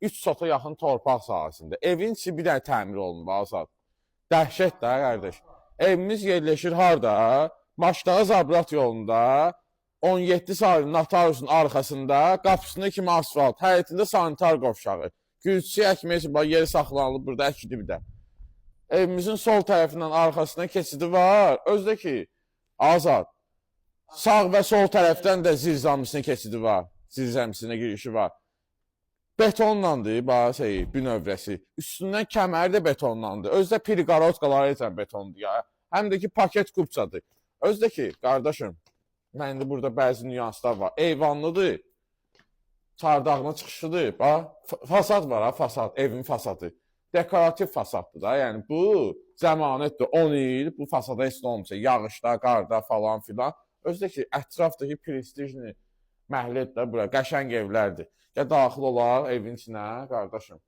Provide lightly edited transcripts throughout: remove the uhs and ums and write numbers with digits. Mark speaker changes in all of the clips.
Speaker 1: 3 sota yaxın torpaq sahəsində. Evin içi bir dənə təmir olunub Azad. Dəhşət də qardaş. Evimiz yerləşir harda? Maçdağı Zabrat yolunda 17 saylı Notariusun arxasında qapısına kimi asfalt, həyətində sanitar qovşağı. Gürcü əkmək üçün yeri saxlanılıb burada əkidi bir də. Evimizin sol tərəfindən arxasına keçidi var. Özdə ki, Azad. Sağ və sol tərəfdən də zirzəmisinə keçidi var. Zirzəmisinə girişi var. Betonlandı, bünövrəsi. Üstündən kəməri də betonlandı. Özdə pirqarotqaları isə betondur ya. Həm də ki, paket kupçadır. Özdə ki, qardaşım, məndə burada bəzi nüanslar var. Eyvanlıdır, çardağına çıxışıdır. Fasad var ha, fasad, evin fasadı. Dekorativ fasaddır da, yəni bu zəmanətdir. 10 il bu fasada heç nə olmuşsa, yağışda, qarda falan filan. Özdə ki, ətrafdakı prestijli məhəllədə bura qəşəng evlərdir. Ya daxil olar evin içinə, qardaşım.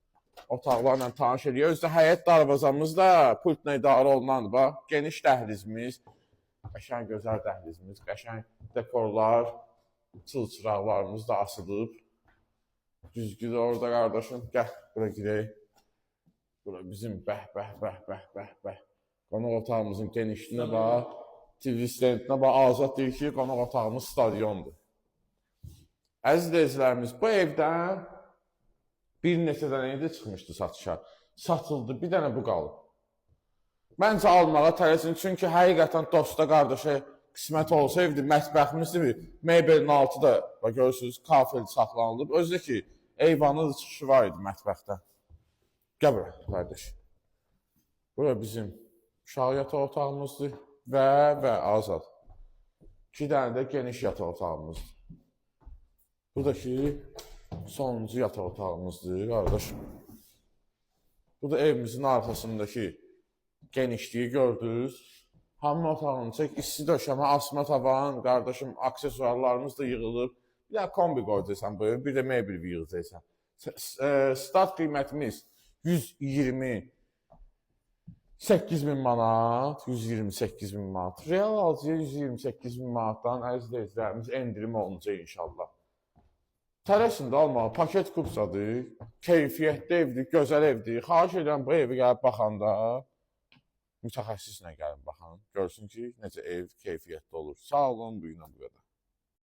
Speaker 1: Otaqlarla tanış ediyor. Özdə həyət darvazamız da pultla idarə olunandır. Bax, geniş dəhlizimiz, qəşəng gözəl dəhlizimiz, qəşəng dekorlar, çılçıraqlarımız da asılıb. Düzgün orada qardaşım. Gəl, bura girək. Bura bizim bəh. Qonaq otağımızın genişliyinə bax, TV stendinə bax, Azad deyir ki, qonaq otağımız stadiondur. Əziz izləyicilərimiz, bu evdən bir neçə dənə evdə çıxmışdı satışa. Satıldı, bir dənə bu qalıb. Məncə almağa tələsin, çünki həqiqətən dosta qardaşa qismət olsa evdir, mətbəximizdir, mebelin altı da, görürsünüz, kafel saxlanılıb. Özdə ki, eyvanın çıxışı var idi mətbəxdən. Gəl bura, qardaş. Bura bizim uşaq yataq otağımızdır və Azad. 2 dənə də geniş yataq otağımızdır. Bu da ki, sonuncu yataq otağımızdır, qardaşım. Bu da evimizin arxasındakı genişliyi gördünüz. Hamı otağını çək, isti döşəmə, asma tavan, qardaşım, aksesuarlarımız da yığılıb. Bir dənə kombi qoyacaqsan bu evi, bir də mebel yığacaqsan. Start qiymətimiz 128.000 manat, 128.000 manat. Real alıcıya 128.000 manatdan əziz izləyicilərimiz endirim olunacaq inşallah. Tələsin də almağa, paket kupsadır, keyfiyyətli evdir, gözəl evdir. Xahiş edirəm bu evi gəlib baxanda, mütəxəssislə gəlin baxın, görsün ki, necə ev keyfiyyətli olur. Sağ olun, bu ilə bu qədər.